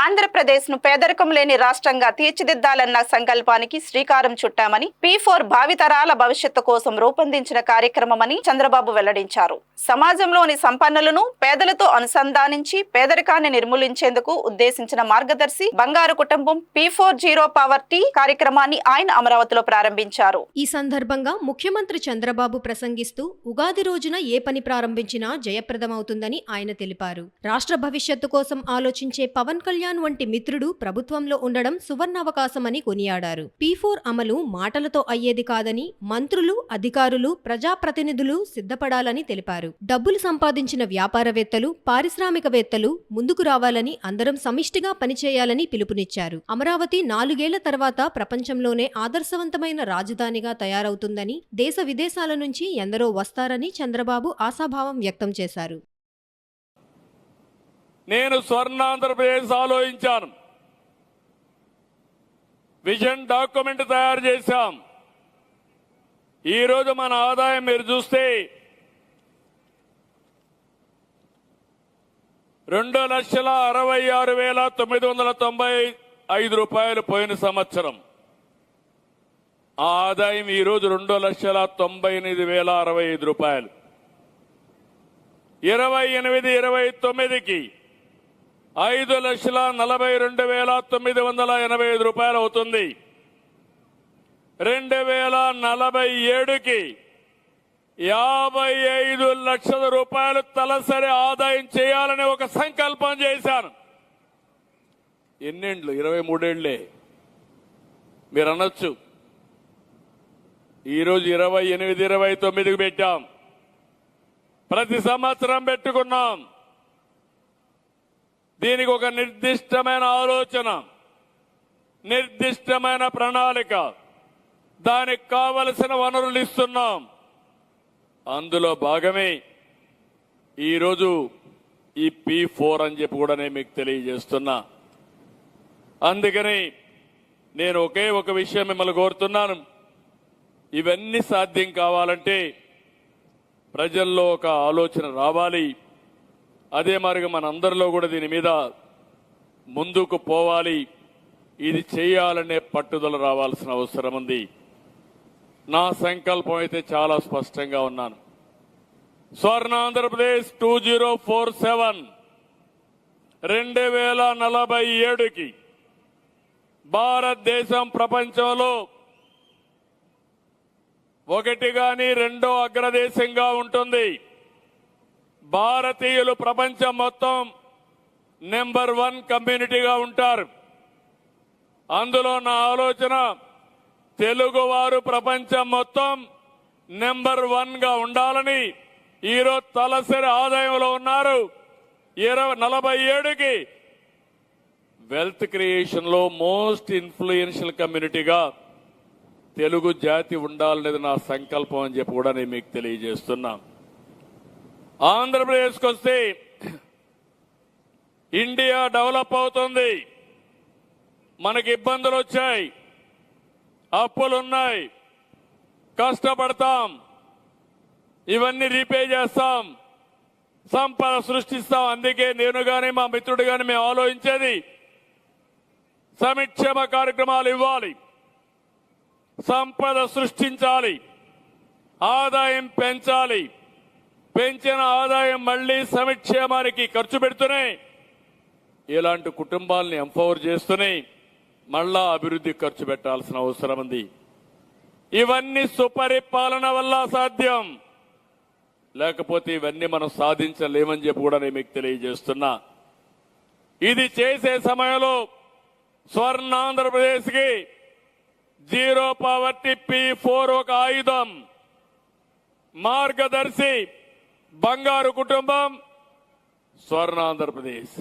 ఆంధ్రప్రదేశ్ ను పేదరికం లేని రాష్ట్రంగా తీర్చిదిద్దాలన్న సంకల్పానికి శ్రీకారం చుట్టామని P4 భావితరాల భవిష్యత్తు కోసం రూపొందించిన కార్యక్రమమని చంద్రబాబు వెల్లడించారు. సమాజంలోని సంపన్నులను పేదలతో అనుసంధానించి పేదరికాన్ని నిర్మూలించేందుకు ఉద్దేశించిన మార్గదర్శి బంగారు కుటుంబం P4 జీరో పావర్టీ కార్యక్రమాన్ని ఆయన అమరావతిలో ప్రారంభించారు. ఈ సందర్భంగా ముఖ్యమంత్రి చంద్రబాబు ప్రసంగిస్తూ ఉగాది రోజున ఏ పని ప్రారంభించినా జయప్రదమవుతుందని ఆయన తెలిపారు. రాష్ట్ర భవిష్యత్తు కోసం ఆలోచించే పవన్ కళ్యాణ్ వంటి మిత్రుడు ప్రభుత్వంలో ఉండడం సువర్ణావకాశమని కొనియాడారు. P4 అమలు మాటలతో అయ్యేది కాదని మంత్రులు, అధికారులు, ప్రజాప్రతినిధులు సిద్ధపడాలని తెలిపారు. డబ్బులు సంపాదించిన వ్యాపారవేత్తలు, పారిశ్రామికవేత్తలు ముందుకు రావాలని, అందరం సమిష్టిగా పనిచేయాలని పిలుపునిచ్చారు. అమరావతి 4 ఏళ్ల తర్వాత ప్రపంచంలోనే ఆదర్శవంతమైన రాజధానిగా తయారవుతుందని, దేశ విదేశాల నుంచి ఎందరో వస్తారని చంద్రబాబు ఆశాభావం వ్యక్తం చేశారు. నేను స్వర్ణాంధ్రప్రదేశ్ ఆలోచించాను. విజన్ డాక్యుమెంట్ తయారు చేశాం. ఈరోజు మన ఆదాయం మీరు చూస్తే 2,66,995 రూపాయలు పోయిన సంవత్సరం. ఆ ఆదాయం ఈరోజు 2,98,065 రూపాయలు. 28-29కి 5,42,985 రూపాయలు అవుతుంది. 2047కి 55 లక్షల రూపాయలు తలసరి ఆదాయం చేయాలని ఒక సంకల్పం చేశాను. ఎన్నేండ్లు? 23 ఏళ్లే. మీరు అనొచ్చు ఈరోజు 28-29కి పెట్టాం. ప్రతి సంవత్సరం పెట్టుకున్నాం. దీనికి ఒక నిర్దిష్టమైన ఆలోచన, నిర్దిష్టమైన ప్రణాళిక, దానికి కావలసిన వనరులు ఇస్తున్నాం. అందులో భాగమే ఈరోజు ఈ P4 అని చెప్పి కూడా నేను మీకు తెలియజేస్తున్నా. అందుకని నేను ఒకే ఒక విషయం మిమ్మల్ని కోరుతున్నాను. ఇవన్నీ సాధ్యం కావాలంటే ప్రజల్లో ఒక ఆలోచన రావాలి. అదే మరిగా మనందరిలో కూడా దీని మీద ముందుకు పోవాలి. ఇది చేయాలనే పట్టుదల రావాల్సిన అవసరం ఉంది. నా సంకల్పం అయితే చాలా స్పష్టంగా ఉన్నాను. స్వర్ణాంధ్రప్రదేశ్ 2047 2047కి భారతదేశం ప్రపంచంలో ఒకటి గాని రెండో అగ్రదేశంగా ఉంటుంది. భారతీయులు ప్రపంచం మొత్తం నెంబర్ 1 కమ్యూనిటీగా ఉంటారు. అందులో నా ఆలోచన తెలుగువారు ప్రపంచం మొత్తం నెంబర్ 1గా ఉండాలని. ఈరోజు తలసరి ఆదాయంలో ఉన్నారు. 47కి వెల్త్ క్రియేషన్ లో మోస్ట్ ఇన్ఫ్లుయెన్షియల్ కమ్యూనిటీగా తెలుగు జాతి ఉండాలనేది నా సంకల్పం అని చెప్పి కూడా నేను మీకు తెలియజేస్తున్నా. ఆంధ్రప్రదేశ్కి వస్తే ఇండియా డెవలప్ అవుతుంది. మనకి ఇబ్బందులు వచ్చాయి, అప్పులున్నాయి, కష్టపడతాం, ఇవన్నీ రీపే చేస్తాం, సంపద సృష్టిస్తాం. అందుకే నేను గాని మా మిత్రుడు గాని మేము ఆలోచించేది సంక్షేమ కార్యక్రమాలు ఇవ్వాలి, సంపద సృష్టించాలి, ఆదాయం పెంచాలి. పెంచిన ఆదాయం మళ్లీ సంక్షేమానికి ఖర్చు పెడుతూనే ఇలాంటి కుటుంబాలని ఎంపవర్ చేస్తూనే మళ్ళా అభివృద్ధి ఖర్చు పెట్టాల్సిన అవసరం ఉంది. ఇవన్నీ సుపరిపాలన వల్ల సాధ్యం. లేకపోతే ఇవన్నీ మనం సాధించలేమని చెప్పి కూడా నేను మీకు తెలియజేస్తున్నా. ఇది చేసే సమయంలో స్వర్ణాంధ్రప్రదేశ్కి జీరో పావర్టీ P4 ఒక ఆయుధం. మార్గదర్శి బంగారు కుటుంబం స్వర్ణాంధ్రప్రదేశ్.